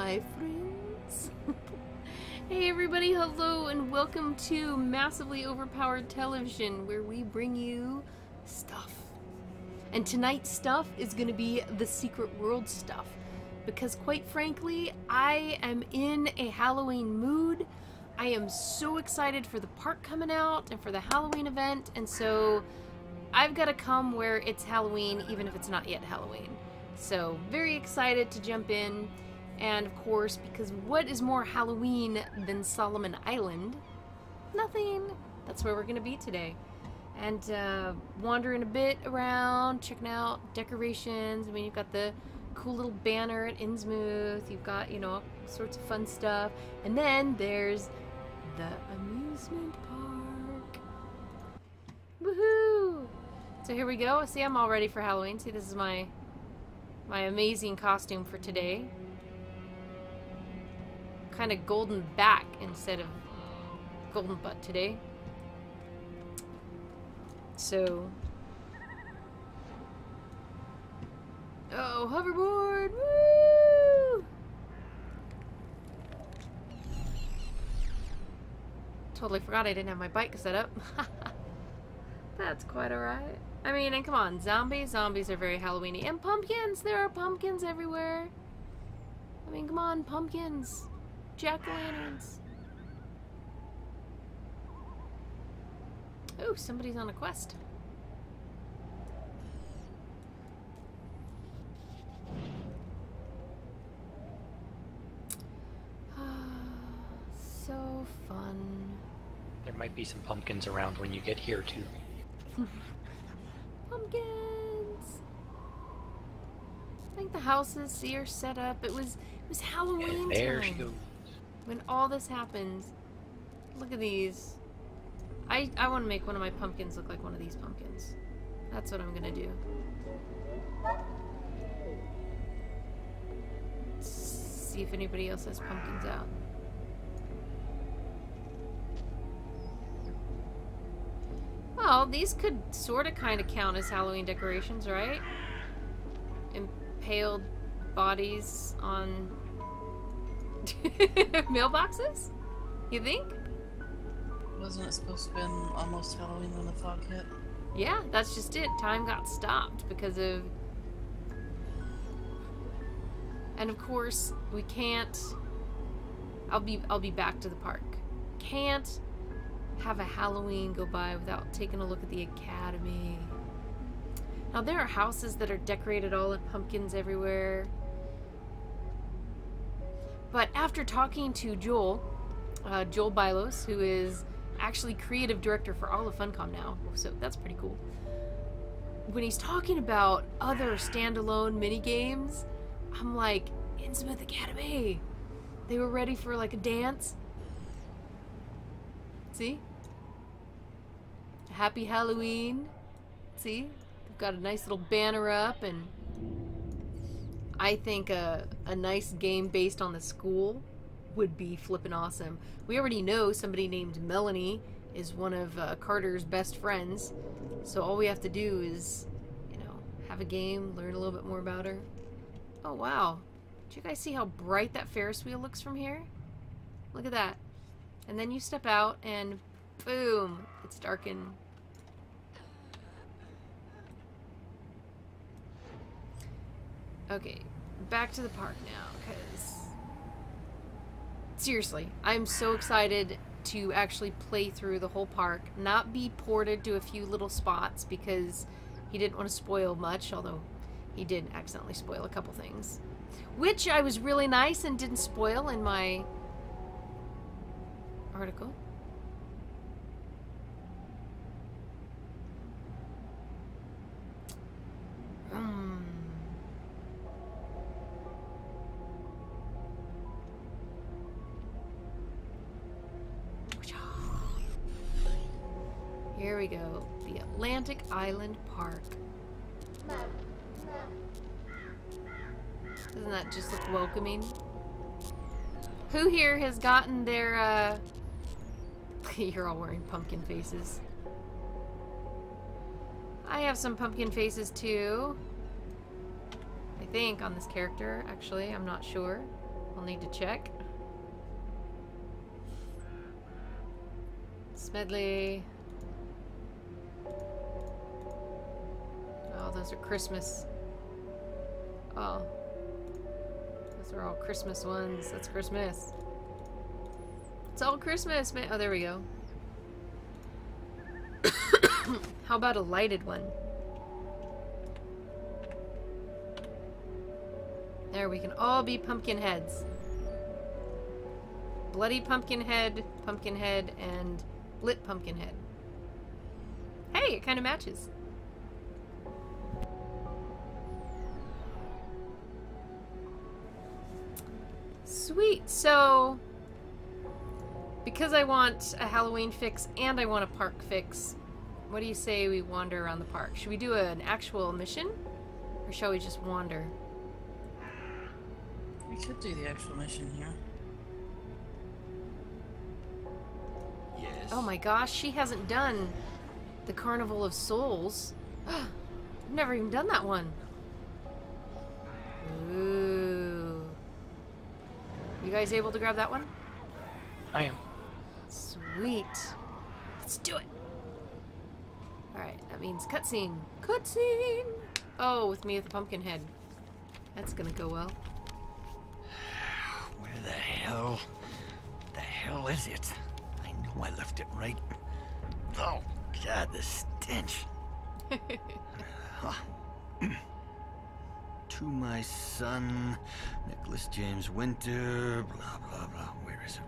my friends. Hey everybody, hello and welcome to Massively Overpowered Television, where we bring you stuff. And tonight's stuff is going to be the Secret World stuff, because quite frankly, I am in a Halloween mood. I am so excited for the park coming out and for the Halloween event, and so I've got to come where it's Halloween, even if it's not yet Halloween. So, very excited to jump in. And of course, because what is more Halloween than Solomon Island? Nothing. That's where we're going to be today. And wandering a bit around, checking out decorations. I mean, you've got the cool little banner at Innsmouth. You've got, you know, all sorts of fun stuff. And then there's the amusement park. Woohoo! So here we go. See, I'm all ready for Halloween. See, this is my amazing costume for today. Kind of golden back instead of golden butt today. So, oh, hoverboard! Woo! Totally forgot I didn't have my bike set up. That's quite alright. I mean, and come on, zombies are very Halloween-y. And pumpkins! There are pumpkins everywhere! I mean, come on, pumpkins! Jack-o'-lanterns! Oh, somebody's on a quest. So fun. There might be some pumpkins around when you get here, too. Pumpkins! I think the houses here set up. It was Halloween And there time she goes. when all this happens. Look at these. I want to make one of my pumpkins look like one of these pumpkins. That's what I'm gonna do. Let's see if anybody else has pumpkins out. Well, these could sort of kind of count as Halloween decorations, right? Impaled bodies on mailboxes? You think? Wasn't it supposed to have been almost Halloween when the fog hit? Yeah, that's just it. Time got stopped because of... And of course, we can't... I'll be back to the park. Can't have a Halloween go by without taking a look at the Academy. Now, there are houses that are decorated all in pumpkins everywhere. But after talking to Joel Bylos, who is actually creative director for all of Funcom now, so that's pretty cool. When he's talking about other standalone mini games, I'm like, Innsmouth Academy! They were ready for like a dance. See? Happy Halloween. See? They've got a nice little banner up, and I think a nice game based on the school would be flippin' awesome. We already know somebody named Melanie is one of Carter's best friends, so all we have to do is, you know, have a game, learn a little bit more about her. Oh wow. Did you guys see how bright that Ferris wheel looks from here? Look at that. And then you step out and boom, it's darkened. Okay, back to the park now, because seriously, I'm so excited to actually play through the whole park, not be ported to a few little spots because he didn't want to spoil much, although he did accidentally spoil a couple things. Which I was really nice and didn't spoil in my article. Here we go. The Atlantic Island Park. Doesn't that just look welcoming? Who here has gotten their, You're all wearing pumpkin faces. I have some pumpkin faces too. I think on this character, actually. I'm not sure. I'll need to check. Smedley. Oh, those are Christmas. Oh. Those are all Christmas ones. That's Christmas. It's all Christmas, man. Oh, there we go. How about a lighted one? There, we can all be pumpkin heads. Bloody pumpkin head, and lit pumpkin head. Hey, it kind of matches. Sweet. So, because I want a Halloween fix and I want a park fix, what do you say we wander around the park? Should we do an actual mission? Or shall we just wander? We could do the actual mission here. Yes. Oh my gosh, she hasn't done the Carnival of Souls. I've never even done that one. Ooh. You guys able to grab that one? I am. Sweet. Let's do it. Alright, that means cutscene. Cutscene! Oh, with me with the pumpkin head. That's gonna go well. Where the hell is it? I know I left it right. Oh, God, the stench. To my son, Nicholas James Winter, blah, blah, blah. Where is it?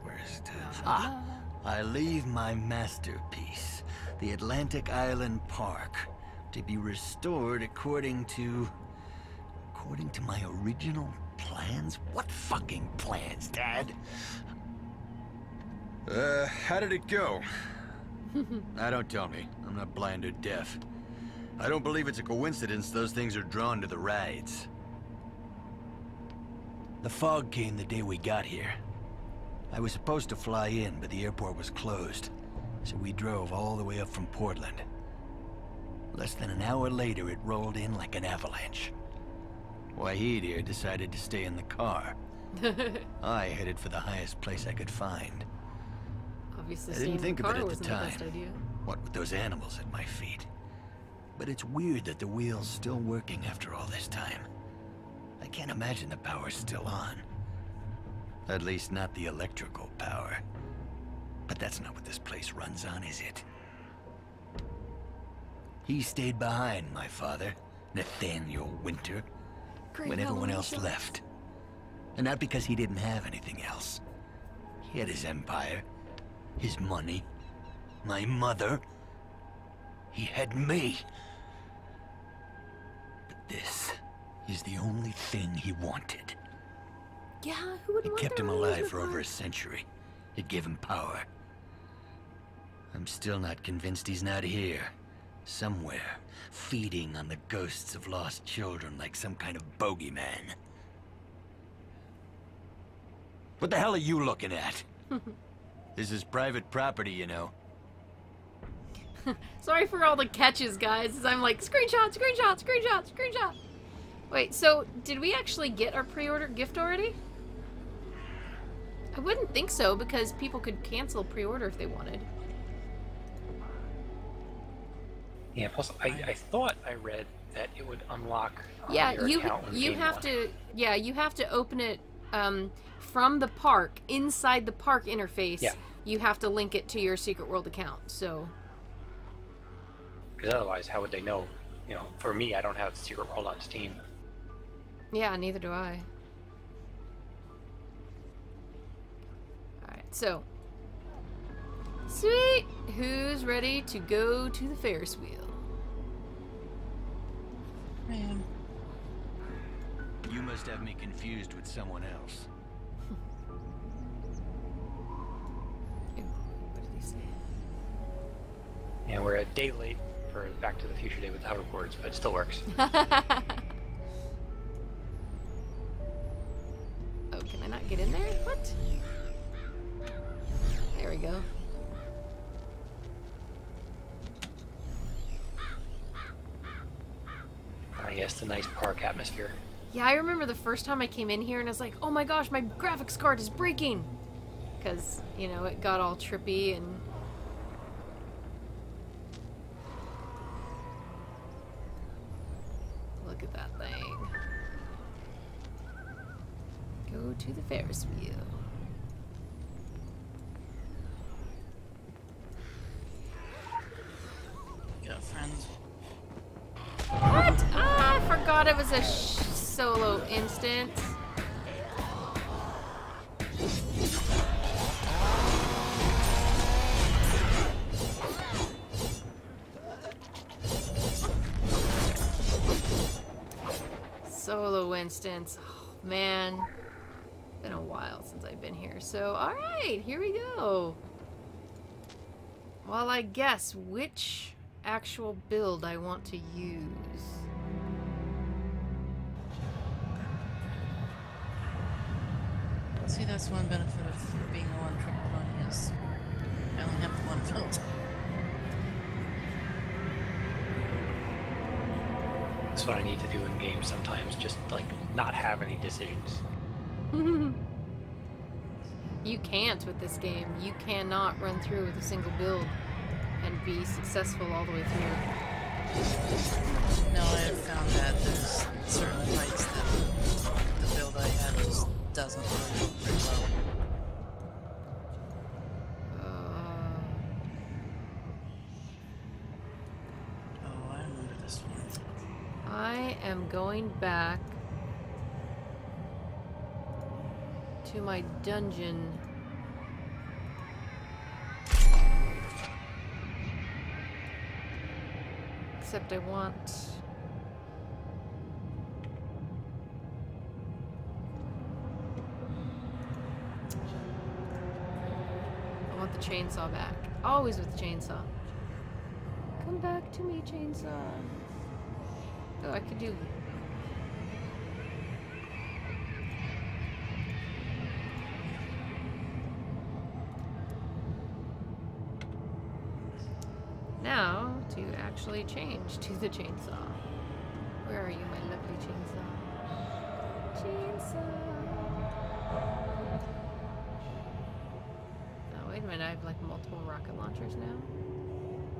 I leave my masterpiece, the Atlantic Island Park, to be restored according to my original plans? What fucking plans, Dad? How did it go? Now don't tell me. I'm not blind or deaf. I don't believe it's a coincidence those things are drawn to the rides. The fog came the day we got here. I was supposed to fly in, but the airport was closed. So we drove all the way up from Portland. Less than an hour later, it rolled in like an avalanche. Wahid here decided to stay in the car. I headed for the highest place I could find. Obviously, I staying didn't think in of the it car at the wasn't the best time. idea. What with those animals at my feet. But it's weird that the wheel's still working after all this time. I can't imagine the power's still on. At least not the electrical power. But that's not what this place runs on, is it? He stayed behind, my father, Nathaniel Winter, Great when everyone Halloween else show. left. And not because he didn't have anything else. He had his empire, his money, my mother. He had me. But this is the only thing he wanted. Yeah, who would It want kept their him own alive amusement for over park? a century. It gave him power. I'm still not convinced he's not here. Somewhere, feeding on the ghosts of lost children like some kind of bogeyman. What the hell are you looking at? This is private property, you know. Sorry for all the catches, guys. As I'm like, screenshot, screenshot, screenshot, screenshot. Wait, so did we actually get our pre-order gift already? I wouldn't think so, because people could cancel pre-order if they wanted. Yeah, plus I thought I read that it would unlock Yeah, your you account when the you game have launched. to you have to open it from the park, inside the park interface. Yeah. You have to link it to your Secret World account. So Because otherwise, how would they know? You know, for me, I don't have Secret World on Steam. yeah, neither do I. All right, so sweet. Who's ready to go to the Ferris wheel? Man, You must have me confused with someone else. Ew, what did he say? And we're a day late for Back to the Future Day with the hoverboards, but it still works. Oh, can I not get in there? What? There we go. Yes, the nice park atmosphere. Yeah, I remember the first time I came in here and I was like, oh my gosh, my graphics card is breaking! Because, you know, it got all trippy and... Look at that thing. Go to the Ferris wheel. You got friends. What? Ah, I forgot it was a solo instance. Solo instance. Oh, man. Been a while since I've been here. So, alright, here we go. Well, I guess which actual build I want to use. See, that's one benefit of being a one-trick pony is I only have one build. That's what I need to do in games sometimes, just like not have any decisions. You can't with this game. You cannot run through with a single build and be successful all the way through. No, I have found that there's certain fights that the build I have just doesn't work very well. Oh, I remember this one. I am going back to my dungeon. Except I want... the chainsaw back. Always with the chainsaw. Come back to me, chainsaw. Oh, I could do... Now, to actually change to the chainsaw. Where are you, my lovely chainsaw? Chainsaw. Oh, wait a minute, I have like multiple rocket launchers now?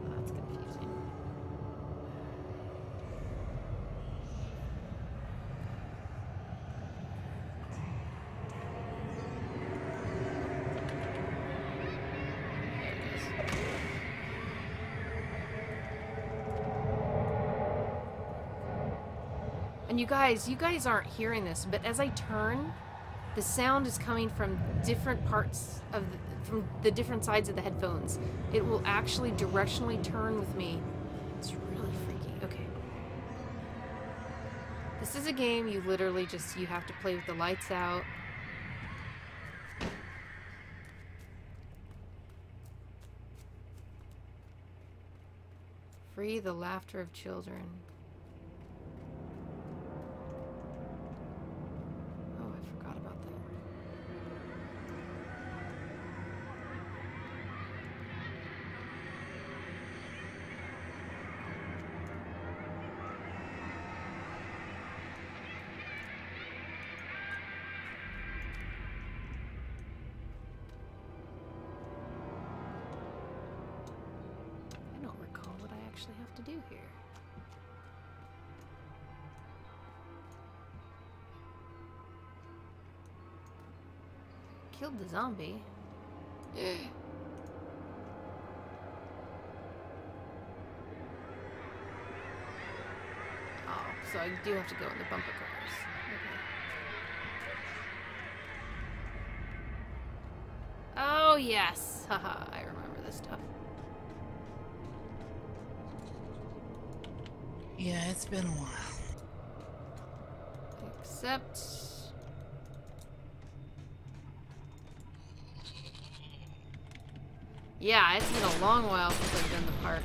Oh, that's confusing. And you guys aren't hearing this, but as I turn, the sound is coming from different parts of from the different sides of the headphones. It will actually directionally turn with me. It's really freaky. Okay. This is a game you literally just, you have to play with the lights out. Free the laughter of children. Have to do here. Killed the zombie. Oh, so I do have to go in the bumper cars. Okay. Oh yes, haha! I remember this stuff. Yeah, it's been a while. Except... yeah, it's been a long while since I've done the park.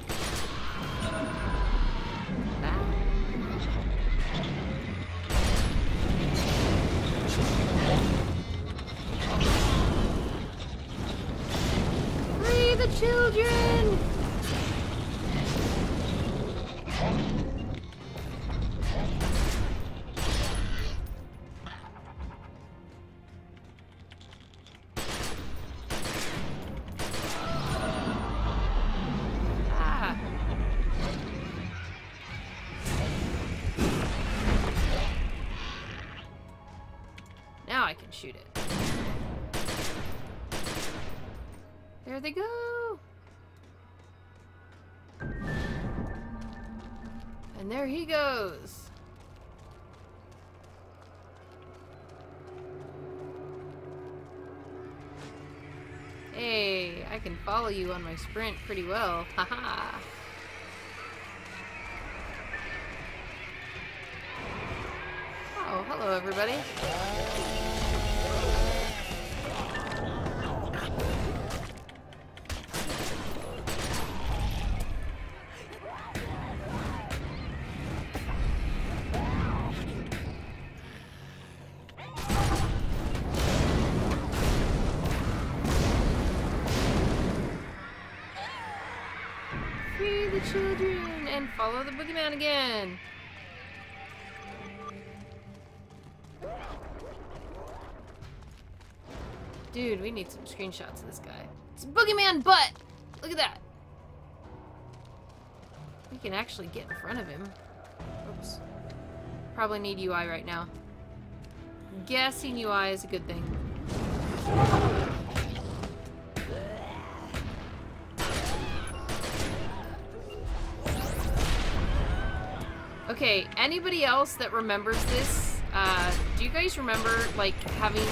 Free the children! and shoot it. There they go! And there he goes! Hey, I can follow you on my sprint pretty well. Haha! Oh, hello everybody. Free the children and follow the boogeyman again. Dude, we need some screenshots of this guy. It's a boogeyman butt! Look at that! We can actually get in front of him. Oops. Probably need UI right now. Guessing UI is a good thing. Okay, anybody else that remembers this, do you guys remember, like, having...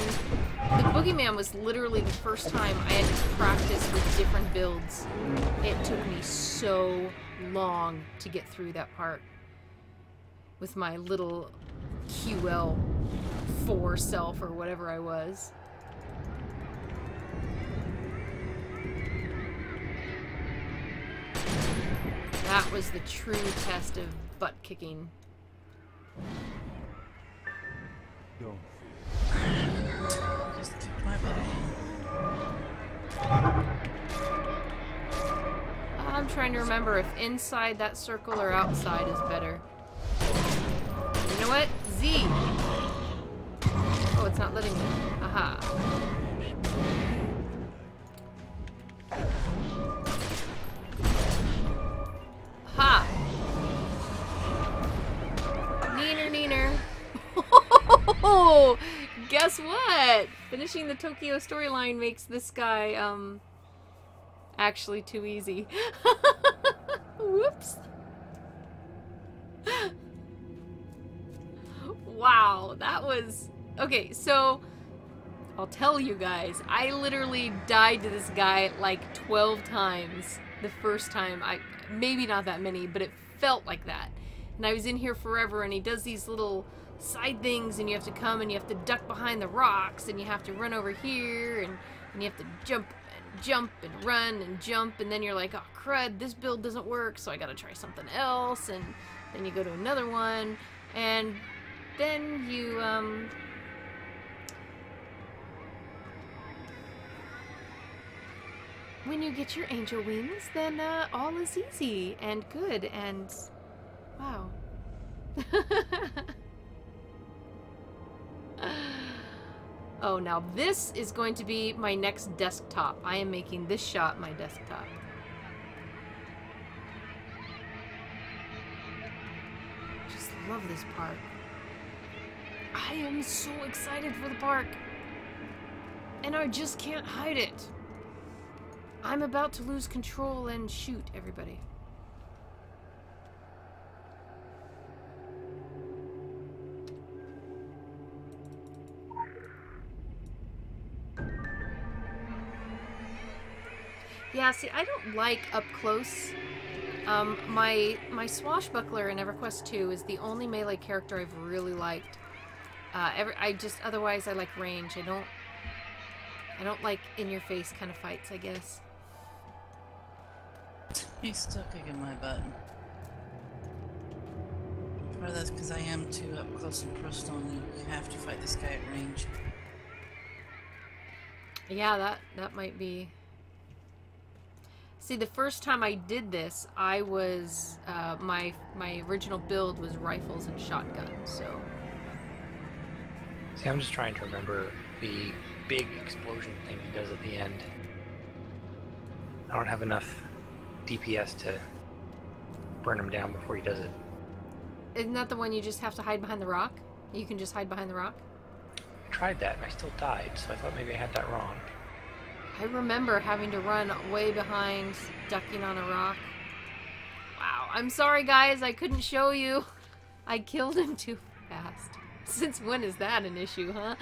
The boogeyman was literally the first time I had to practice with different builds. It took me so long to get through that part. With my little QL4 self or whatever I was. That was the true test of butt kicking. Just kicked my butt. I'm trying to remember if inside that circle or outside is better. You know what? Z! Oh, it's not letting me. Aha. Ha! Neener, neener. Oh, guess what? Finishing the Tokyo storyline makes this guy, actually too easy. Whoops. Wow, that was... Okay, so... I'll tell you guys, I literally died to this guy like 12 times the first time. Maybe not that many, but it felt like that. And I was in here forever, and he does these little side things, and you have to come and you have to duck behind the rocks, and you have to run over here, and you have to jump and run and jump, and then you're like, oh crud, this build doesn't work, so I gotta try something else, and then you go to another one, and then you, when you get your angel wings, then all is easy and good, and wow. Oh, now this is going to be my next desktop. I am making this shot my desktop. Just love this park. I am so excited for the park. And I just can't hide it. I'm about to lose control and shoot everybody. Yeah, see, I don't like up close. My swashbuckler in EverQuest 2 is the only melee character I've really liked. Otherwise I like range. I don't like in-your-face kind of fights, I guess. He's still kicking my butt. Part of that's because I am too up close and personal, and you have to fight this guy at range. Yeah, that might be. See, the first time I did this, I was my original build was rifles and shotguns. So. See, I'm just trying to remember the big explosion thing he does at the end. I don't have enough DPS to burn him down before he does it. Isn't that the one you just have to hide behind the rock? You can just hide behind the rock? I tried that and I still died, so I thought maybe I had that wrong. I remember having to run way behind, ducking on a rock. Wow, I'm sorry guys, I couldn't show you. I killed him too fast. Since when is that an issue, huh?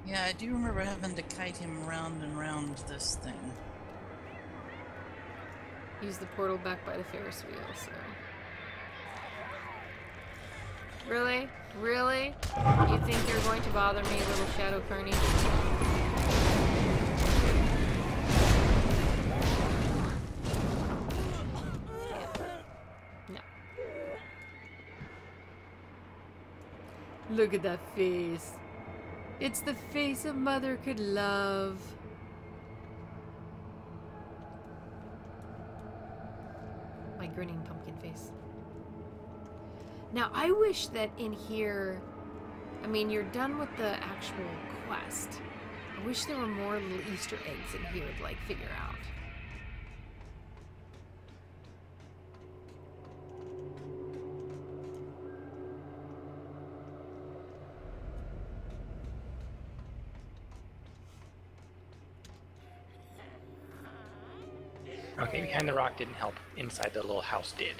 Yeah, I do remember having to kite him round and round this thing. Use the portal back by the Ferris wheel, so... Really? Really? You think you're going to bother me, little Shadow Carney? No. Look at that face. It's the face a mother could love. My grinning pumpkin face. Now, I wish that in here, I mean, you're done with the actual quest. I wish there were more little Easter eggs in here to, like, figure out. Okay, behind the rock didn't help. Inside the little house did.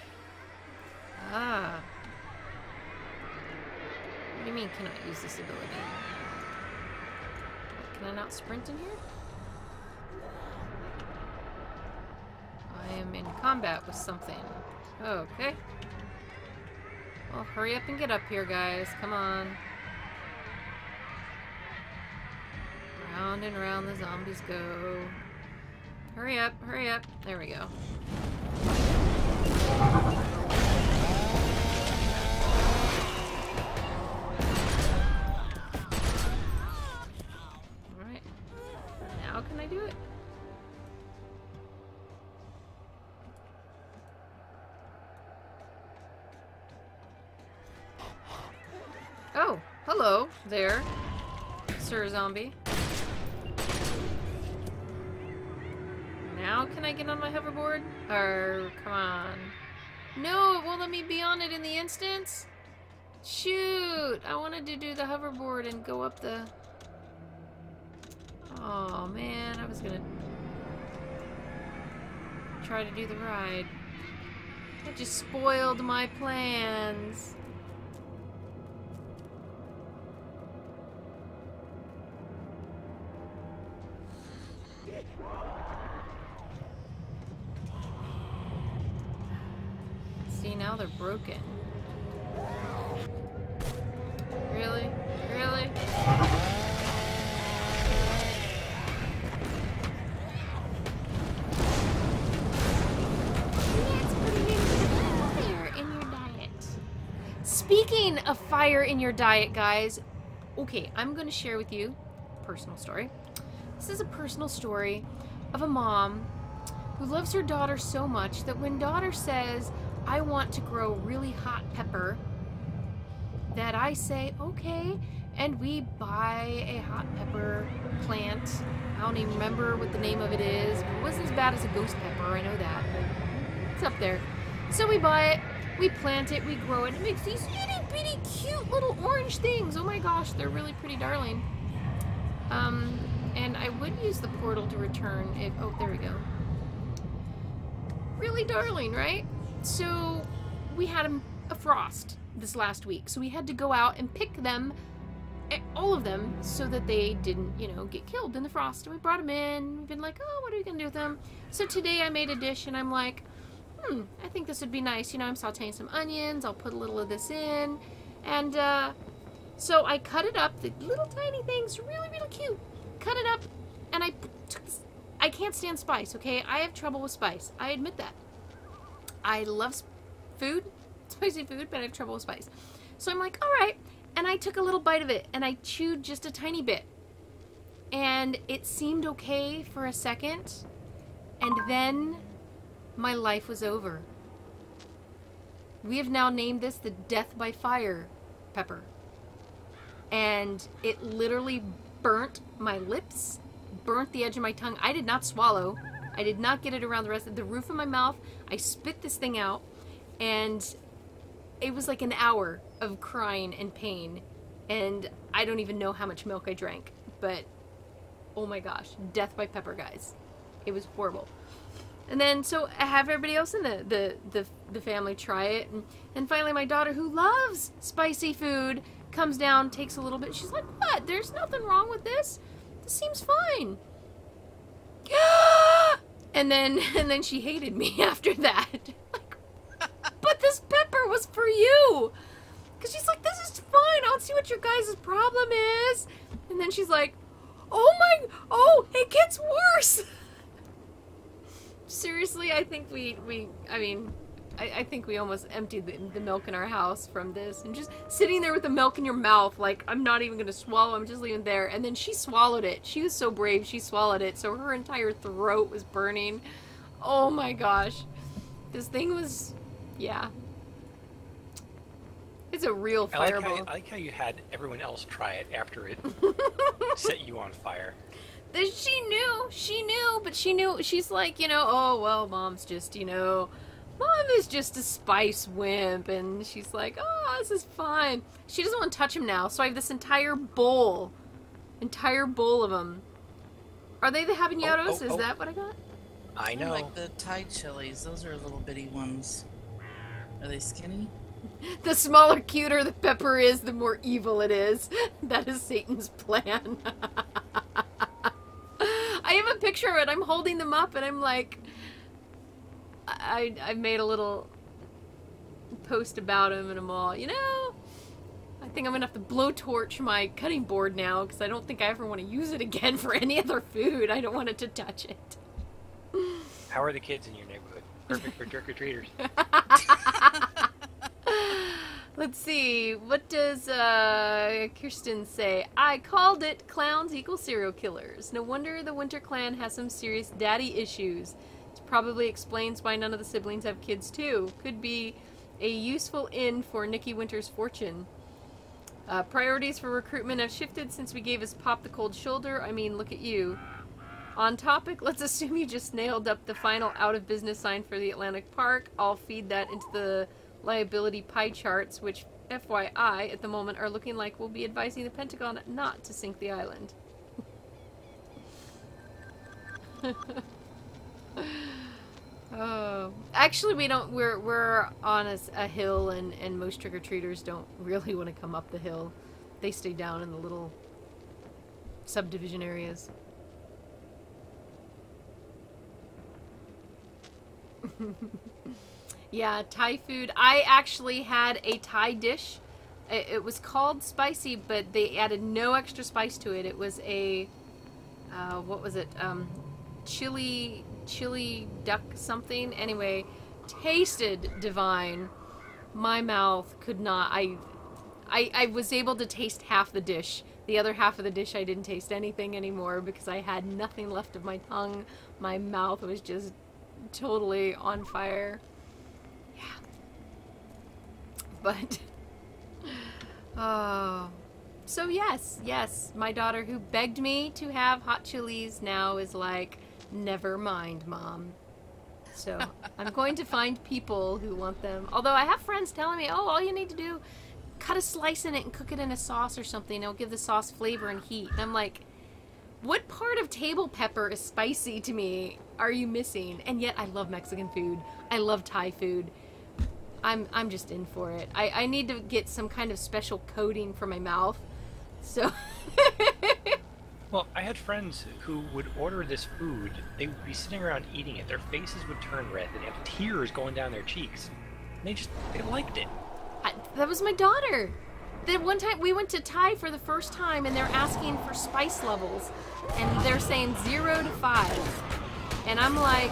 Ah. What do you mean, cannot use this ability? Can I not sprint in here? I am in combat with something. Okay. Well, hurry up and get up here, guys. Come on. Round and round the zombies go. Hurry up, hurry up. There we go. Alright. Now can I do it? Oh, hello there, Sir Zombie. Now can I get on my hoverboard? Or, come on. No, it won't let me be on it in the instance? Shoot! I wanted to do the hoverboard and go up the... Oh, man, I was gonna try to do the ride. I just spoiled my plans. See, now they're broken. Really? Really? That's putting in fire in your diet. Speaking of fire in your diet, guys, okay, I'm going to share with you a personal story. This is a personal story of a mom who loves her daughter so much that when daughter says, I want to grow really hot pepper, that I say, okay, and we buy a hot pepper plant. I don't even remember what the name of it is. It wasn't as bad as a ghost pepper, I know that. It's up there. So we buy it, we plant it, we grow it. It makes these itty bitty cute little orange things. Oh my gosh, they're really pretty darling. And I would use the portal to return if, oh, there we go. Really darling, right? So we had a frost this last week, so we had to go out and pick them, all of them, so that they didn't, you know, get killed in the frost. And we brought them in. We've been like, oh, what are we gonna do with them? So today I made a dish, and I'm like, I think this would be nice. You know, I'm sauteing some onions. I'll put a little of this in, and so I cut it up. The little tiny things, really, really cute. Cut it up, and I took this. I can't stand spice. Okay, I have trouble with spice. I admit that. I love food, spicy food, but I have trouble with spice. So I'm like, all right. And I took a little bite of it, and I chewed just a tiny bit. And it seemed okay for a second. And then my life was over. We have now named this the Death by Fire pepper. And it literally burnt my lips, burnt the edge of my tongue. I did not swallow. I did not get it around the rest of the roof of my mouth. I spit this thing out, and it was like an hour of crying and pain, and I don't even know how much milk I drank, but oh my gosh, death by pepper, guys. It was horrible. And then, so I have everybody else in the family try it, and finally my daughter, who loves spicy food, comes down, takes a little bit. She's like, "What? There's nothing wrong with this. This seems fine." And then she hated me after that. Like, but this pepper was for you. Because she's like, "This is fine. I don't see what your guys' problem is." And then she's like, "Oh, it gets worse." Seriously, I think I think we almost emptied the milk in our house from this. And just sitting there with the milk in your mouth, like, I'm not even going to swallow, I'm just leaving it there. And then she swallowed it. She was so brave, she swallowed it. So her entire throat was burning. Oh my gosh. This thing was, yeah. It's a real fireball. I like how you had everyone else try it after it set you on fire. She knew, but she's like, "Oh, well, Mom's just, Mom is just a spice wimp," and she's like, "Oh, this is fine." She doesn't want to touch him now, so I have this entire bowl of them. Are they the habaneros? Is that what I got? I know. Like the Thai chilies, those are little bitty ones. Are they skinny? The smaller, cuter the pepper is, the more evil it is. That is Satan's plan. I have a picture of it. I'm holding them up, and I'm like, I made a little post about him, and I'm all, I think I'm gonna have to blowtorch my cutting board now, because I don't think I ever want to use it again for any other food. I don't want it to touch it. How are the kids in your neighborhood? Perfect for trick-or-treaters. Let's see. What does Kirsten say? "I called it. Clowns equal serial killers. No wonder the Winter Clan has some serious daddy issues. It probably explains why none of the siblings have kids too. Could be a useful in for Nikki Winter's fortune. Priorities for recruitment have shifted since we gave his Pop the cold shoulder. I mean, look at you. On topic, let's assume you just nailed up the final out of business sign for the Atlantic Park. I'll feed that into the liability pie charts, which, FYI, at the moment are looking like we'll be advising the Pentagon not to sink the island." Oh, actually, we don't. We're on a hill, and most trick-or-treaters don't really want to come up the hill. They stay down in the little subdivision areas. Yeah, Thai food. I actually had a Thai dish. It was called spicy, but they added no extra spice to it. It was a, what was it? Chili duck something. Anyway, tasted divine. My mouth could not. I was able to taste half the dish. The other half of the dish I didn't taste anything anymore because I had nothing left of my tongue. My mouth was just totally on fire. Yeah. But oh, so yes, my daughter, who begged me to have hot chilies, now is like, "Never mind, Mom." So I'm going to find people who want them. Although I have friends telling me, "Oh, all you need to do, cut a slice in it and cook it in a sauce or something. It'll give the sauce flavor and heat." And I'm like, what part of table pepper is spicy to me are you missing? And yet I love Mexican food. I love Thai food. I'm just in for it. I need to get some kind of special coating for my mouth. So Well, I had friends who would order this food. They would be sitting around eating it. Their faces would turn red. They'd have tears going down their cheeks. And they liked it. That was my daughter. The one time we went to Thai for the first time, and they're asking for spice levels, and they're saying 0 to 5. And I'm like,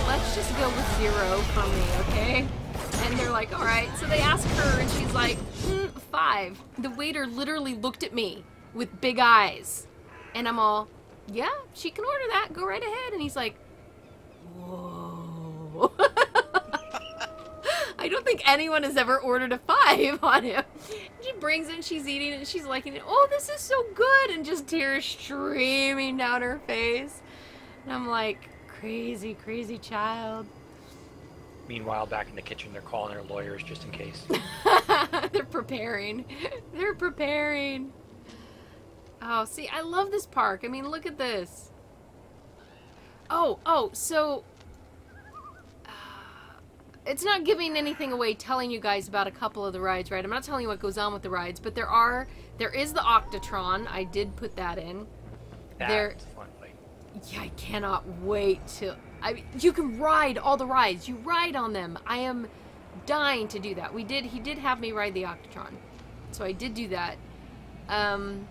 let's just go with 0 for me, okay? And they're like, all right. So they ask her, and she's like, 5. The waiter literally looked at me with big eyes. And I'm all, yeah, she can order that. Go right ahead. And he's like, whoa. I don't think anyone has ever ordered a 5 on him. She brings it, she's eating it, and she's liking it. Oh, this is so good. And just tears streaming down her face. And I'm like, crazy, crazy child. Meanwhile, back in the kitchen, they're calling their lawyers just in case. They're preparing. They're preparing. Oh, see, I love this park. I mean, look at this. Oh, so... it's not giving anything away telling you guys about a couple of the rides, right? I'm not telling you what goes on with the rides, but there is the Octotron. I did put that in. That's a fun fight. Yeah, I cannot wait to... you can ride all the rides. You ride on them. I am dying to do that. He did have me ride the Octotron. So I did do that. And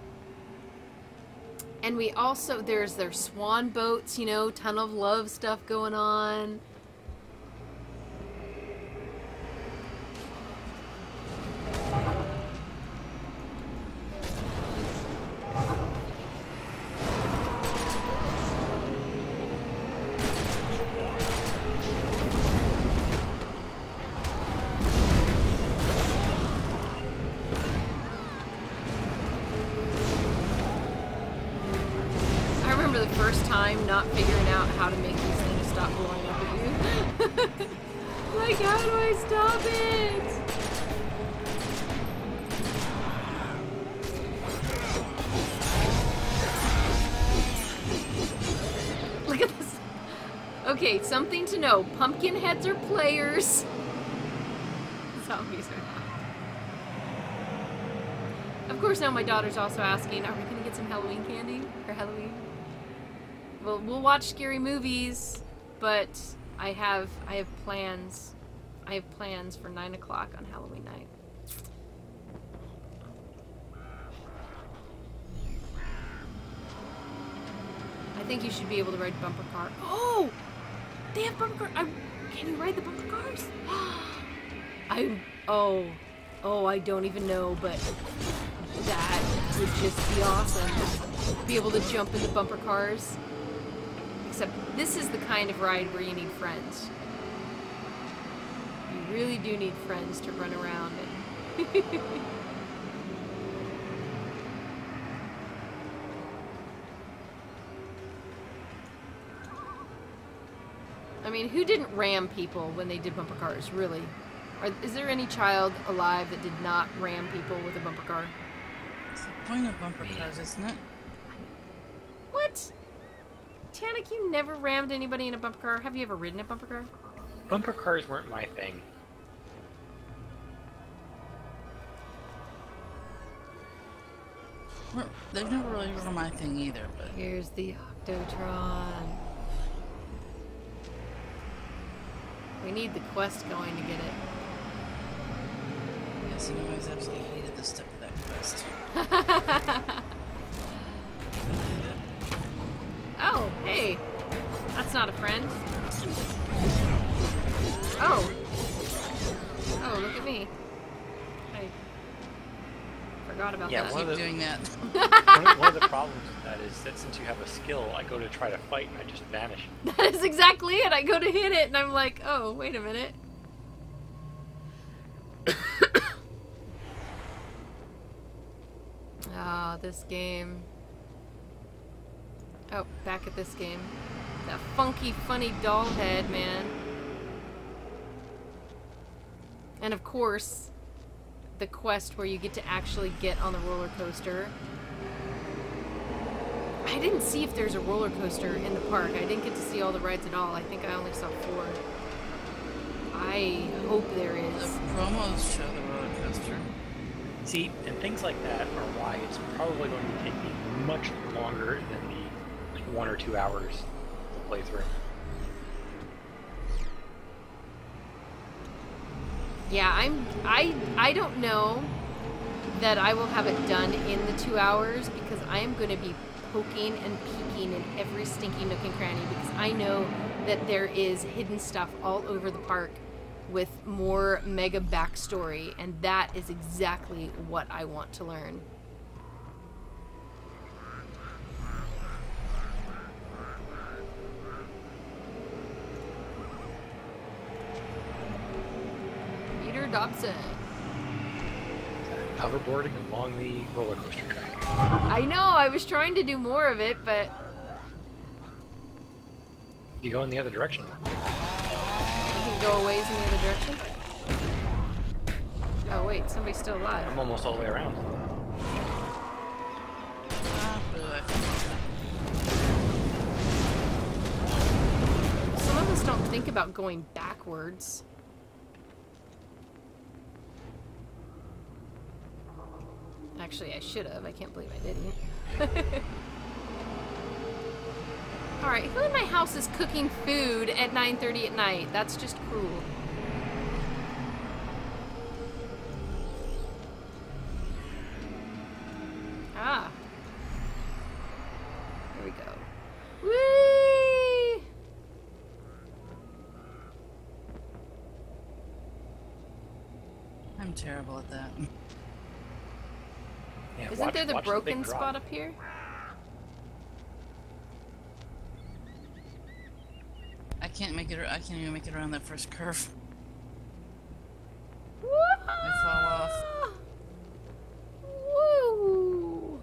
we also... there's their swan boats, you know, ton of love stuff going on. Not figuring out how to make these things stop blowing up at you. Like, how do I stop it? Look at this. Okay, something to know. Pumpkin heads are players. Zombies are not. Of course, now my daughter's also asking, are we going to get some Halloween candy for Halloween? Well, we'll watch scary movies, but I have plans. I have plans for 9 o'clock on Halloween night. I think you should be able to ride bumper car. Oh! They have bumper car. Can you ride the bumper cars? Oh, I don't even know, but that would just be awesome. Be able to jump in the bumper cars. Except this is the kind of ride where you need friends. You really do need friends to run around and... I mean, who didn't ram people when they did bumper cars, really? Is there any child alive that did not ram people with a bumper car? It's the point of bumper cars, isn't it? What? Tanik, you never rammed anybody in a bumper car? Have you ever ridden a bumper car? Bumper cars weren't my thing. They've never really were my thing either, but... Here's the Octotron. We need the quest going to get it. Yes, you know, I absolutely hated the step of that quest. Oh, hey. That's not a friend. Oh. Oh, look at me. I forgot about that. Keep doing that. One of the problems with that is that since you have a skill, I go to try to fight and I just vanish. That is exactly it. I go to hit it and I'm like, oh, wait a minute. Ah, this game. Oh, back at this game. That funky, funny doll head, man. And of course, the quest where you get to actually get on the roller coaster. I didn't see if there's a roller coaster in the park. I didn't get to see all the rides at all. I think I only saw 4. I hope there is. The promos show the roller coaster. See, and things like that are why it's probably going to take me much longer than the 1 or 2 hours to play through. Yeah, I don't know that I will have it done in the 2 hours because I am going to be poking and peeking in every stinky nook and cranny because I know that there is hidden stuff all over the park with more mega backstory, and that is exactly what I want to learn. Peter Dobson. Hoverboarding along the roller coaster track. I know, I was trying to do more of it, but... You go in the other direction. You can go a ways in the other direction? Oh, wait, somebody's still alive. I'm almost all the way around. Ah, boo, I forgot. Some of us don't think about going backwards. Actually, I should have. I can't believe I didn't. Alright, who in my house is cooking food at 9:30 at night? That's just cruel. Ah. Here we go. Whee! I'm terrible at that. Yeah, Isn't there the watch broken big drop. spot up here? I can't even make it around that first curve. Woo! I fall off. Woo!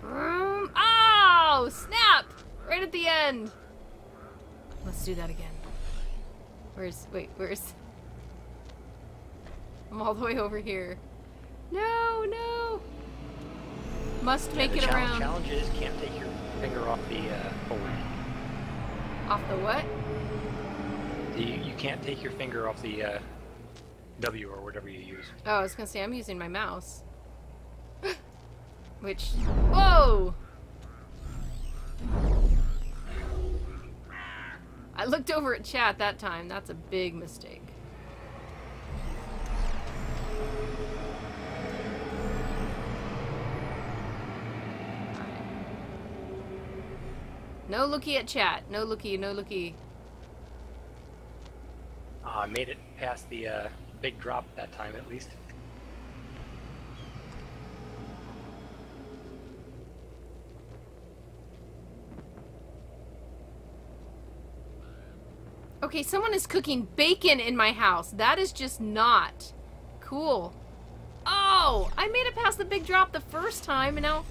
Oh, snap! Right at the end. Let's do that again. Where's... I'm all the way over here. No, no! Must make it around. The challenge is can't take your finger off the forward. Off the what? You can't take your finger off the W or whatever you use. Oh, I was gonna say I'm using my mouse. Which... Whoa! I looked over at chat that time. That's a big mistake. No looky at chat. No looky, no looky. I made it past the big drop that time at least. Okay, someone is cooking bacon in my house. That is just not cool. Oh, I made it past the big drop the first time, and now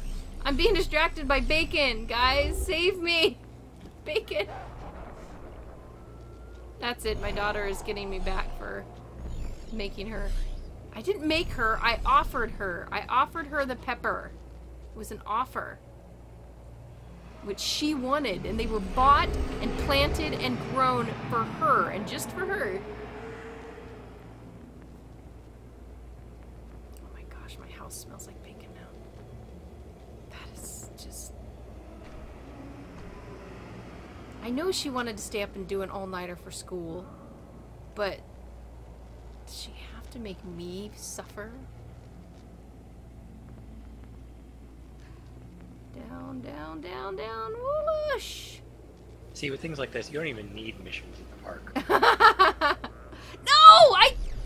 I'm being distracted by bacon. Guys, save me. Bacon. That's it. My daughter is getting me back for making her. I didn't make her. I offered her. I offered her the pepper. It was an offer. Which she wanted, and they were bought and planted and grown for her, and just for her. Oh my gosh, my house smells like bacon now. That is just... I know she wanted to stay up and do an all-nighter for school, but does she have to make me suffer? Down, down, down, down, whoosh! See, with things like this, you don't even need missions in the park. No!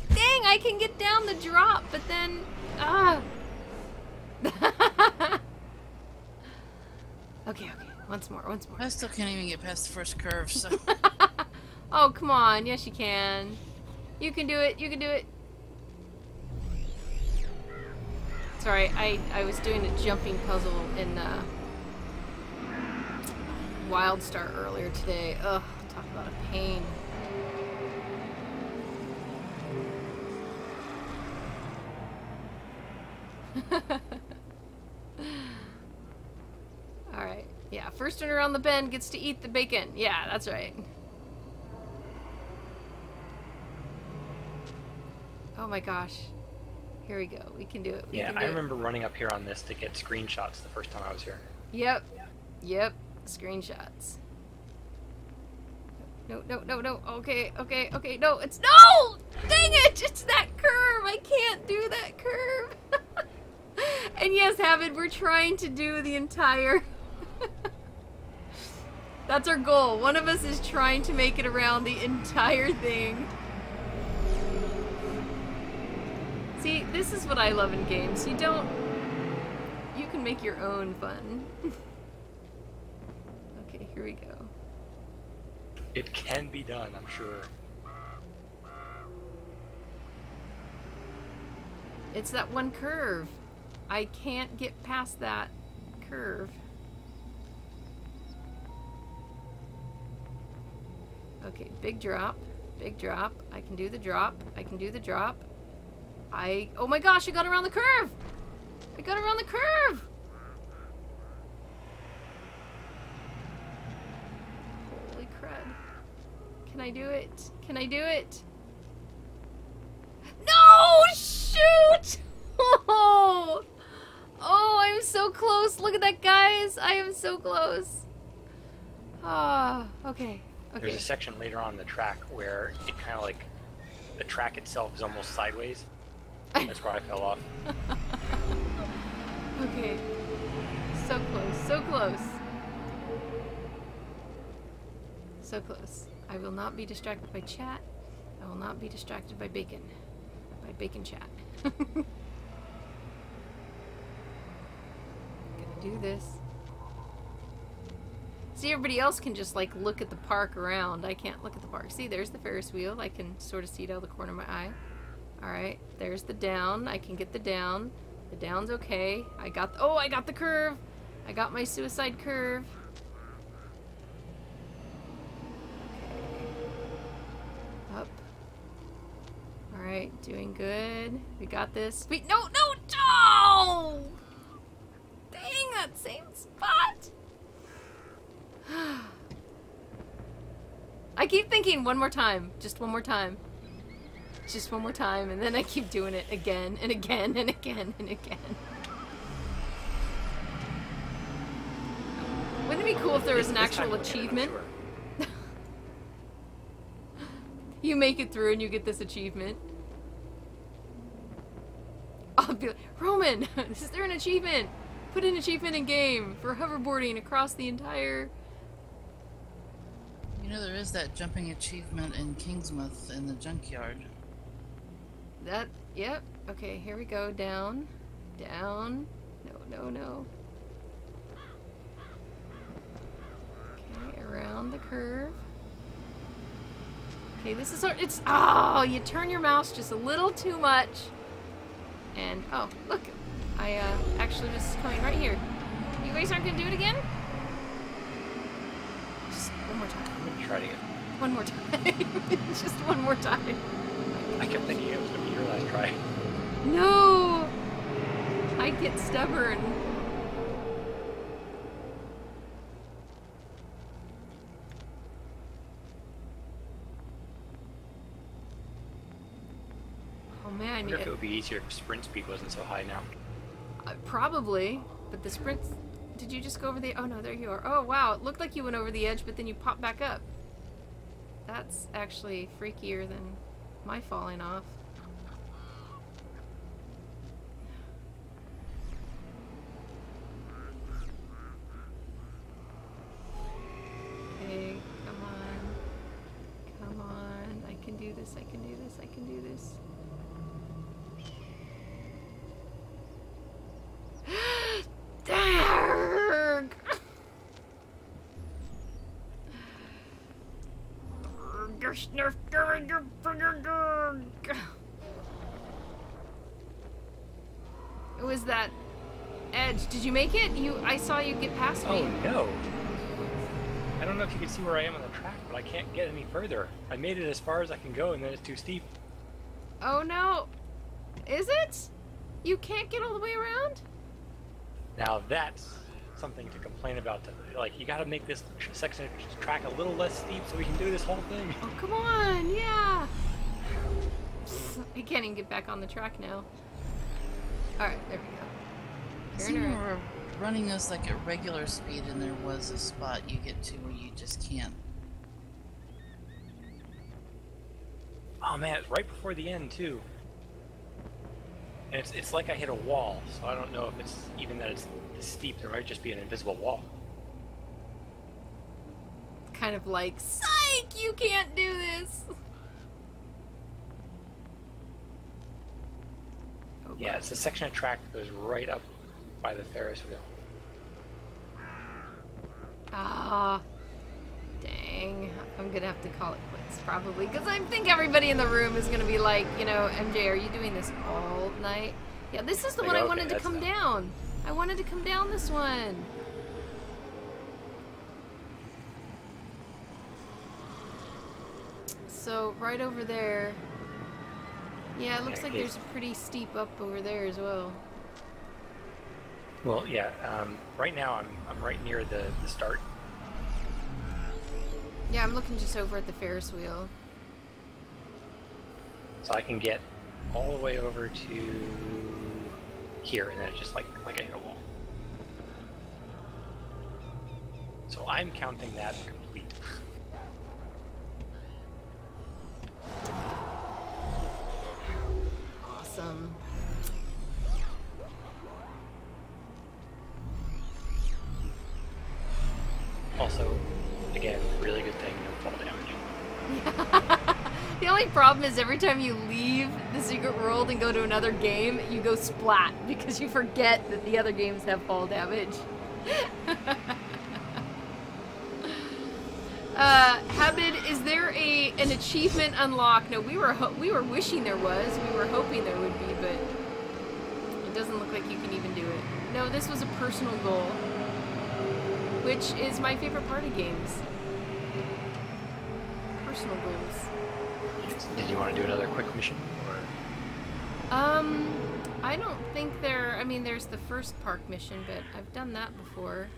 Dang, I can get down the drop, but then... Okay, once more. I still can't even get past the first curve, so... Oh, come on. Yes, you can. You can do it. Sorry, I was doing a jumping puzzle in WildStar earlier today. Ugh, talk about a pain. Alright, yeah, first one around the bend gets to eat the bacon. Yeah, that's right. Oh my gosh. Here we go. We can do it. Yeah, I remember running up here on this to get screenshots the first time I was here. Yep. Screenshots. No. Okay. No, it's... No! Dang it! It's that curve! I can't do that curve! And yes, Havid, we're trying to do the entire... That's our goal. One of us is trying to make it around the entire thing. See, this is what I love in games. You can make your own fun. Okay, here we go. It can be done, I'm sure. It's that one curve. I can't get past that curve. Okay, big drop. I can do the drop. Oh my gosh, I got around the curve! I got around the curve! Holy crud. Can I do it? Can I do it? No! Shoot! Oh! Oh, I'm so close. Look at that, guys. I am so close. Ah, okay. Okay. There's a section later on in the track where it kind of like, the track itself is almost sideways. That's where I fell off. Okay. So close, so close. So close. I will not be distracted by chat. I will not be distracted by bacon. By bacon chat. Gonna do this. See, everybody else can just like look at the park around. I can't look at the park. See, there's the Ferris wheel. I can sort of see it out of the corner of my eye. Alright, there's the down. I can get the down. The down's okay. I got the curve. I got my suicide curve. Okay. Up. Alright, doing good. We got this. Wait, no! Oh! Dang, that same spot! I keep thinking one more time. Just one more time. Just one more time, and then I keep doing it again and again and again and again. Wouldn't it be cool if there was an actual achievement? You make it through and you get this achievement. I'll be like, Roman, is there an achievement? Put an achievement in game for hoverboarding across the entire... You know, there is that jumping achievement in Kingsmouth in the junkyard. That, yep. Okay, here we go. Down. Down. No. Okay, around the curve. Okay, this is sort. It's. Oh, you turn your mouse just a little too much. And, oh, look. I actually was coming right here. You guys aren't gonna do it again? Just one more time. I'm gonna try it again. One more time. Just one more time. I kept thinking it was gonna be your last try. No! I get stubborn. Oh man, I wonder if it would be easier if sprint speed wasn't so high now. Probably, but the sprint... Did you just go over the... Oh no, there you are. Oh wow, it looked like you went over the edge, but then you popped back up. That's actually freakier than my falling off. Okay, come on. Come on. I can do this, I can do this, I can do this. Darg! It was that edge. Did you make it? I saw you get past me. Oh no! I don't know if you can see where I am on the track, but I can't get any further. I made it as far as I can go, and then it's too steep. Oh no! Is it? You can't get all the way around? Now that's something to complain about. Like, you gotta make this section of track a little less steep so we can do this whole thing. Oh, come on, yeah! I can't even get back on the track now. Alright, there we go. See, we were running us like at regular speed, and there was a spot you get to where you just can't. Oh man, it's right before the end too. And it's like I hit a wall, so I don't know if it's even that it's steep. There might just be an invisible wall. Kind of like, psych! You can't do this! Oh, Yeah, it's a section of track that goes right up by the Ferris wheel. Ah, dang. I'm gonna have to call it quits, probably. Because I think everybody in the room is gonna be like, you know, MJ, are you doing this all night? Yeah, this is the one I wanted to come down. I wanted to come down this one. So, right over there. Yeah, it looks like there's a pretty steep up over there as well. Well, yeah. Right now I'm right near the start. Yeah, I'm looking just over at the Ferris wheel. So I can get all the way over to here, and then it's just like I hit a wall. So I'm counting that complete. Awesome. Also, again, really good thing, no fall damage. The only problem is every time you leave the secret world and go to another game, you go splat because you forget that the other games have fall damage. Habit, is there an achievement unlock? No, we were wishing there was. We were hoping there would be, but it doesn't look like you can even do it. No, this was a personal goal, which is my favorite part of games. Personal goals. Did you want to do another quick mission? Or? I don't think I mean, there's the first park mission, but I've done that before.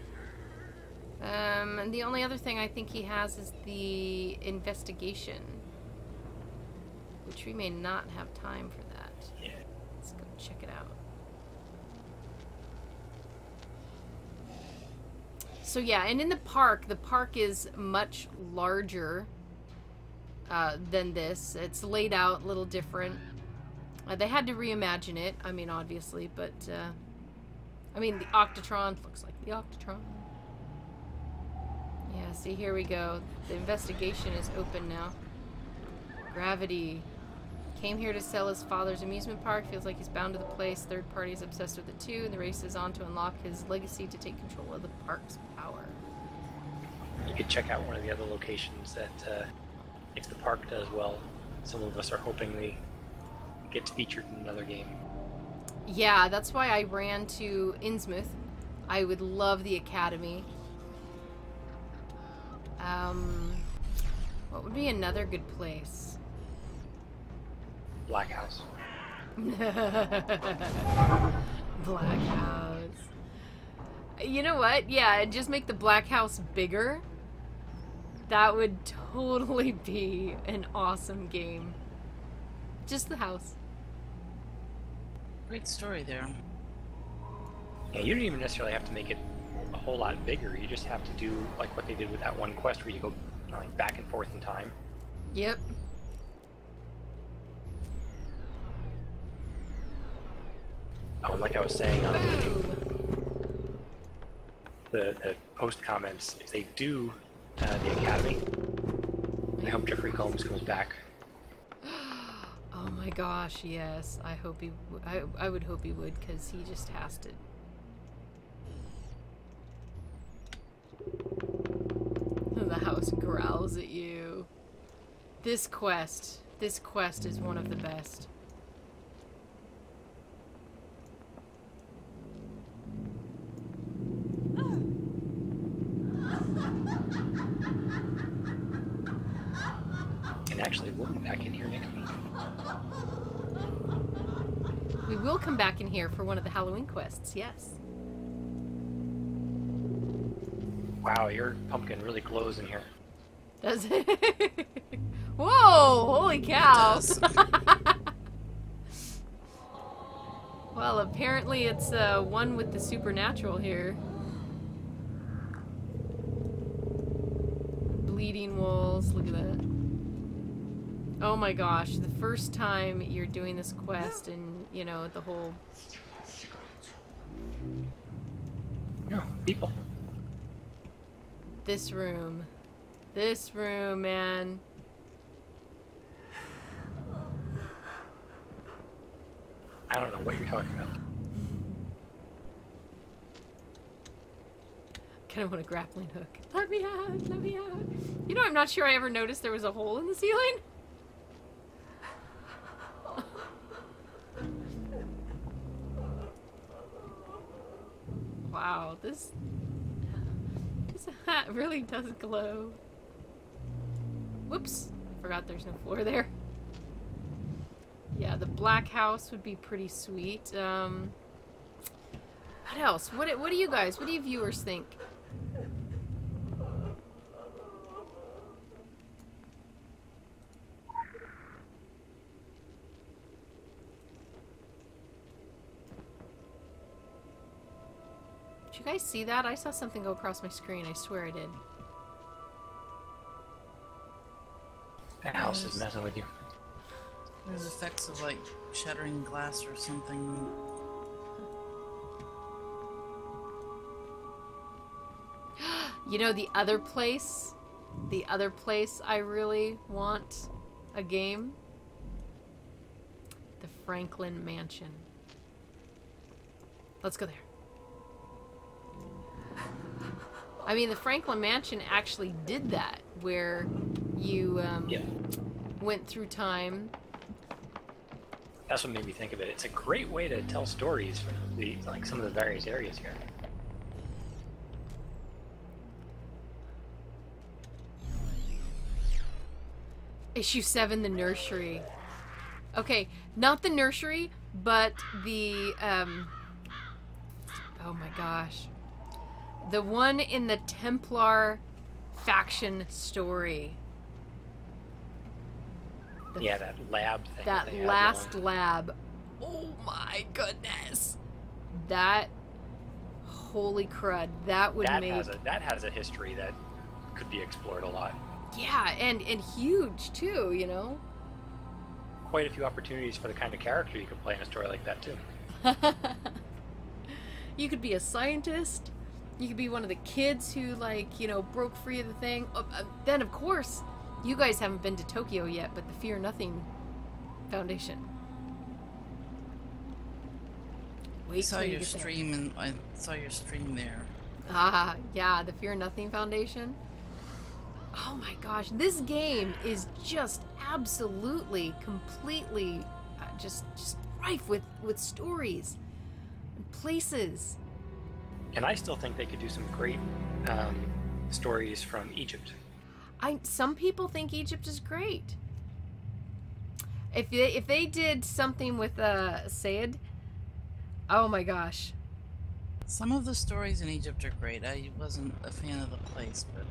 And the only other thing I think he has is the investigation, which we may not have time for that. Yeah. Let's go check it out. So yeah, and in the park is much larger than this. It's laid out a little different. They had to reimagine it, I mean, obviously, but I mean, the Octotron looks like the Octotron. Yeah, see, here we go. The investigation is open now. Gravity. Came here to sell his father's amusement park. Feels like he's bound to the place. Third party is obsessed with it too. And the race is on to unlock his legacy to take control of the park's power. You could check out one of the other locations that, if the park does well, some of us are hoping they get featured in another game. Yeah, that's why I ran to Innsmouth. I would love the Academy. What would be another good place? Black House. Black House. You know what? Yeah, just make the Black House bigger. That would totally be an awesome game. Just the house. Great story there. Yeah, you don't even necessarily have to make it a whole lot bigger. You just have to do like what they did with that one quest where you go like back and forth in time. Yep. Oh, like I was saying on the post comments, if they do the Academy, I hope Jeffrey Combs comes back. Oh my gosh, yes. I hope he. I would hope he would, because he just has to. The house growls at you. This quest is one of the best. And actually, we'll be back in here next week. We will come back in here for one of the Halloween quests, yes. Wow, your pumpkin really glows in here. Does it? Whoa! Holy cow! It does. Well, apparently it's one with the supernatural here. Bleeding walls, look at that. Oh my gosh, the first time you're doing this quest and, you know, the whole... No, people. This room, man. I don't know what you're talking about. Kind of want a grappling hook. Let me out, let me out. You know, I'm not sure I ever noticed there was a hole in the ceiling. Wow, this hat really does glow. Whoops, I forgot there's no floor there. Yeah, the Black House would be pretty sweet. What else? What do you guys, what do you viewers think? Did you guys see that? I saw something go across my screen. I swear I did. That house is messing with you. There's effects of like shattering glass or something. You know, the other place I really want a game? The Franklin Mansion. Let's go there. I mean, the Franklin Mansion actually did that, where you went through time. That's what made me think of it. It's a great way to tell stories from like some of the various areas here. Issue 7, the nursery. Okay, not the nursery, but the, oh my gosh. The one in the Templar faction story. Yeah, that lab thing. That they had last going. lab. Oh my goodness. That, holy crud, that would make... That has a history that could be explored a lot. Yeah, and huge too, you know? Quite a few opportunities for the kind of character you could play in a story like that too. You could be a scientist. You could be one of the kids who, like, you know, broke free of the thing. Then, of course, you guys haven't been to Tokyo yet, but the Fear Nothing Foundation. Wait I saw till you your get there. stream and I saw your stream there. Ah, yeah, the Fear Nothing Foundation. Oh my gosh, this game is just absolutely, completely, just rife with stories and places. And I still think they could do some great stories from Egypt. Some people think Egypt is great. If they did something with Sayed, oh my gosh. Some of the stories in Egypt are great. I wasn't a fan of the place, but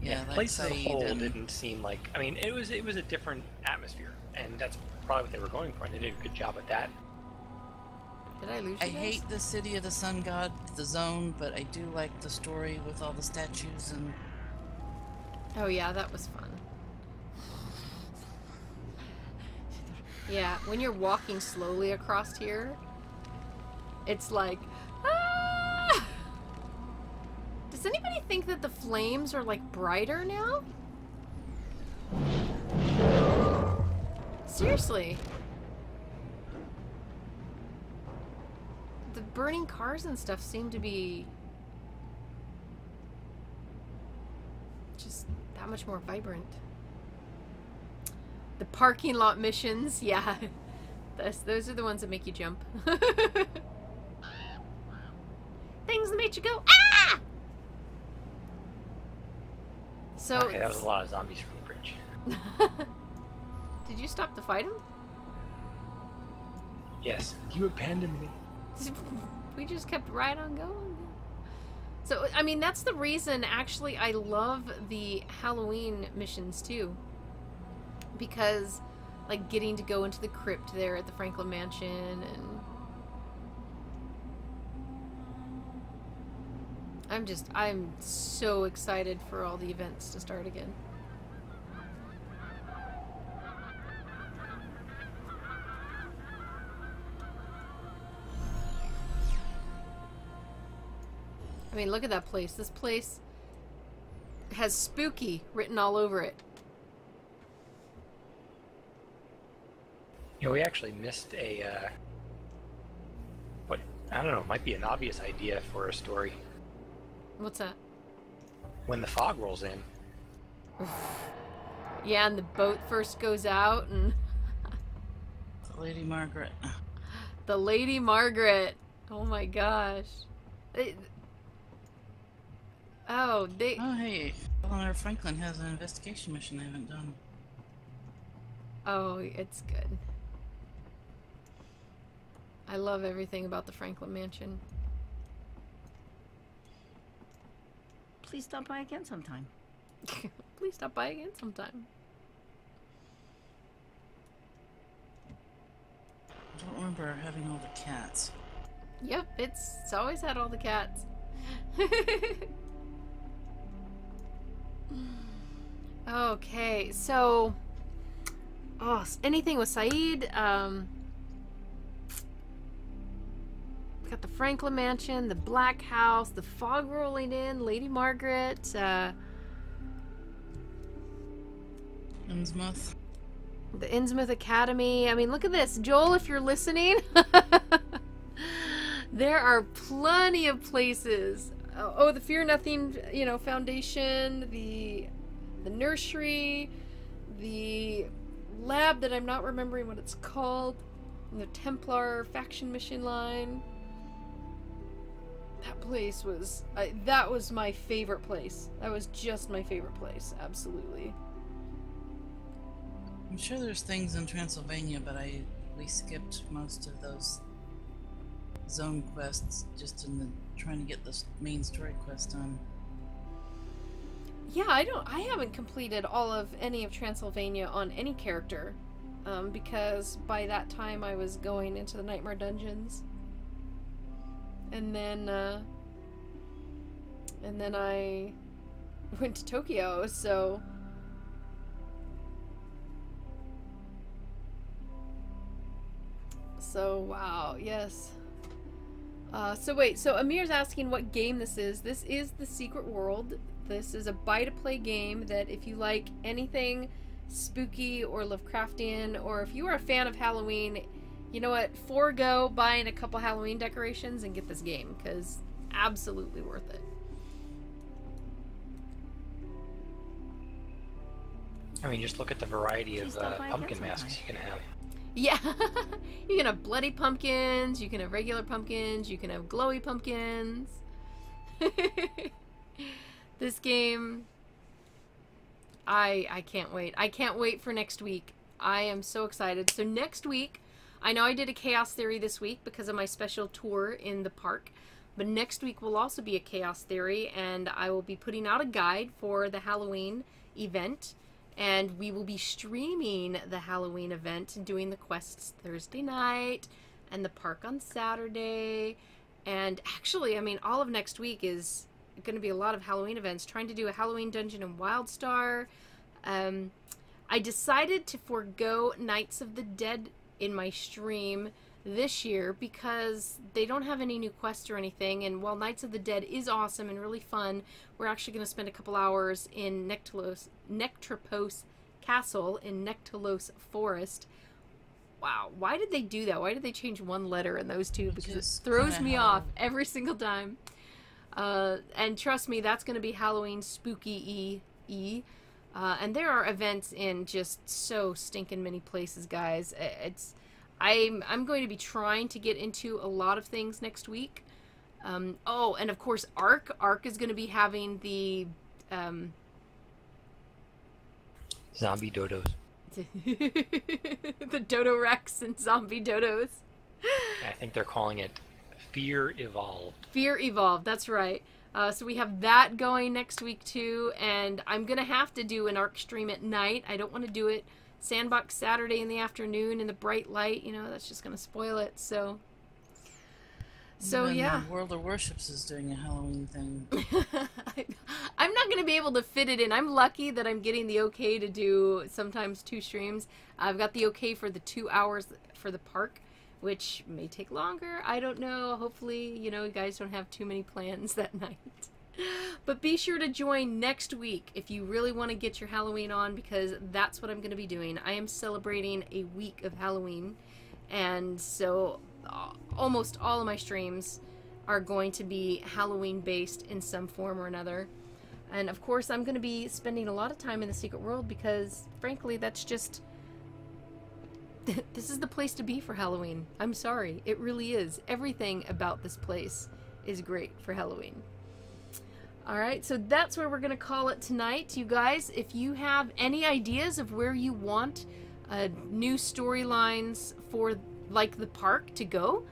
yeah, the like place as a Said whole and didn't seem like. I mean, it was a different atmosphere, and that's probably what they were going for. And they did a good job at that. Did I lose you I guys? hate the city of the sun god, the zone, but I do like the story with all the statues and Oh yeah, that was fun. Yeah, when you're walking slowly across here, it's like, ah! Does anybody think that the flames are like brighter now? Seriously. The burning cars and stuff seem to be just that much more vibrant. The parking lot missions, yeah. Those are the ones that make you jump. Things that make you go, ah! So Okay, that was a lot of zombies from the bridge. Did you stop to fight him? Yes, you abandoned me. We just kept right on going. So, I mean, that's the reason, actually, I love the Halloween missions, too. Because, like, getting to go into the crypt there at the Franklin Mansion, and... I'm so excited for all the events to start again. I mean, look at that place. This place has spooky written all over it. You know, we actually missed a, what, I don't know, might be an obvious idea for a story. What's that? When the fog rolls in. Yeah, and the boat first goes out, and... the Lady Margaret. The Lady Margaret. Oh my gosh. Oh, Oh, hey, Eleanor Franklin has an investigation mission I haven't done. Oh, it's good. I love everything about the Franklin Mansion. Please stop by again sometime. Please stop by again sometime. I don't remember having all the cats. Yep, it's always had all the cats. Okay, so... Oh, anything with Saeed, got the Franklin Mansion, the Black House, the Fog Rolling In, Lady Margaret, Innsmouth. the Innsmouth Academy. I mean, look at this. Joel, if you're listening, there are plenty of places. Oh, the Fear Nothing, you know, Foundation, the nursery, the lab that I'm not remembering what it's called, the Templar faction mission line. That place was, that was my favorite place. That was just my favorite place, absolutely. I'm sure there's things in Transylvania, but we skipped most of those zone quests just in the trying to get the main story quest done. Yeah, I haven't completed all of any of Transylvania on any character, because by that time I was going into the Nightmare Dungeons. And then I went to Tokyo, so... So, wow, yes. So wait, so Amir's asking what game this is. This is The Secret World. This is a buy-to-play game that if you like anything spooky or Lovecraftian, or if you are a fan of Halloween, you know what? Forego buying a couple Halloween decorations and get this game, because absolutely worth it. I mean, just look at the variety of pumpkin masks you can have. Yeah, you can have bloody pumpkins, you can have regular pumpkins, you can have glowy pumpkins. This game, I can't wait. I can't wait for next week. I am so excited. So next week, I know I did a Chaos Theory this week because of my special tour in the park, but next week will also be a Chaos Theory, and I will be putting out a guide for the Halloween event, and we will be streaming the Halloween event and doing the quests Thursday night and the park on Saturday. And actually, I mean, all of next week is going to be a lot of Halloween events, trying to do a Halloween dungeon in Wildstar. I decided to forego Nights of the Dead in my stream this year because they don't have any new quests or anything, and while Nights of the Dead is awesome and really fun, we're actually going to spend a couple hours in Nectropos Castle in Nectalos Forest. Wow, why did they do that? Why did they change one letter in those two? Because it throws me off every single time. And trust me, that's going to be Halloween spooky-y. And there are events in just so stinking many places, guys. I'm going to be trying to get into a lot of things next week. Oh, and of course, Ark. Ark is going to be having the zombie dodos. The Dodo Rex and zombie dodos. I think they're calling it Fear Evolved. Fear Evolved, that's right. So we have that going next week too, and I'm going to have to do an Ark stream at night. I don't want to do it Sandbox Saturday in the afternoon in the bright light, you know, that's just going to spoil it, so yeah. World of Warships is doing a Halloween thing. I'm not going to be able to fit it in. I'm lucky that I'm getting the okay to do sometimes 2 streams. I've got the okay for the 2 hours for the park, which may take longer. I don't know. Hopefully, you know, you guys don't have too many plans that night. But be sure to join next week if you really want to get your Halloween on, because that's what I'm going to be doing. I am celebrating a week of Halloween, and so almost all of my streams are going to be Halloween based in some form or another. And of course, I'm going to be spending a lot of time in the Secret World because, frankly, that's just... this is the place to be for Halloween. I'm sorry. It really is. Everything about this place is great for Halloween. Alright, so that's where we're going to call it tonight. You guys, if you have any ideas of where you want new storylines for, like, the park to go,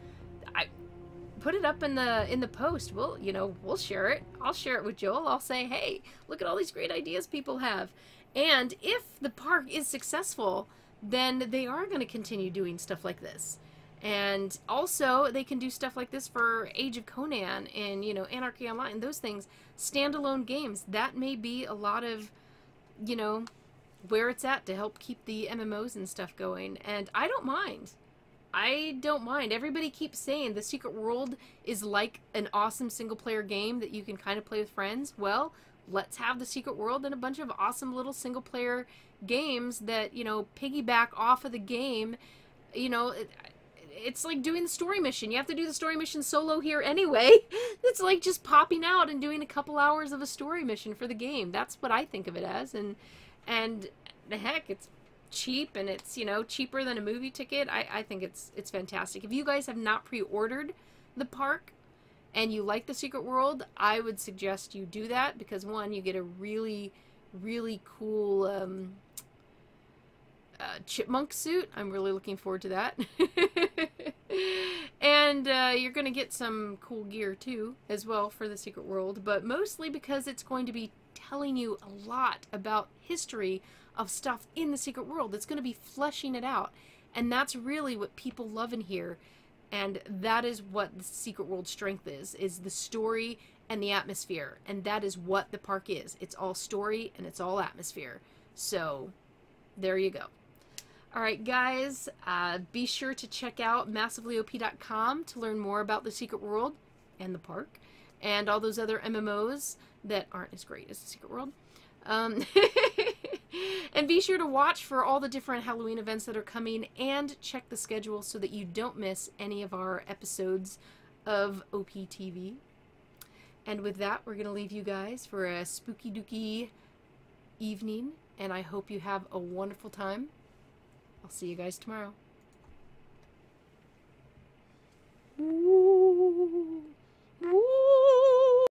put it up in the post. We'll share it. I'll share it with Joel. I'll say, hey, look at all these great ideas people have. And if the park is successful, then they are going to continue doing stuff like this. And also, they can do stuff like this for Age of Conan and, Anarchy Online, those things. Standalone games. That may be a lot of, where it's at to help keep the MMOs and stuff going. And I don't mind. I don't mind. Everybody keeps saying the Secret World is like an awesome single-player game that you can kind of play with friends. Well, let's have the Secret World and a bunch of awesome little single-player games that, piggyback off of the game. It's like doing the story mission. You have to do the story mission solo here anyway. It's like just popping out and doing a couple hours of a story mission for the game. That's what I think of it as. And heck, it's cheap, and it's, cheaper than a movie ticket. I think it's fantastic. If you guys have not pre-ordered the park and you like the Secret World, I would suggest you do that, because one, you get a really, really cool chipmunk suit. I'm really looking forward to that. And you're going to get some cool gear too as well for the Secret World, but mostly because it's going to be telling you a lot about history of stuff in the Secret World. It's going to be fleshing it out, and that's really what people love in here, and that is what the Secret World strength is the story and the atmosphere, and that is what the park is. It's all story and it's all atmosphere. So there you go. Alright guys, be sure to check out massivelyop.com to learn more about the Secret World and the park and all those other MMOs that aren't as great as the Secret World. And be sure to watch for all the different Halloween events that are coming, and check the schedule so that you don't miss any of our episodes of OPTV. And with that, we're going to leave you guys for a spooky dooky evening, and I hope you have a wonderful time. I'll see you guys tomorrow. Woo.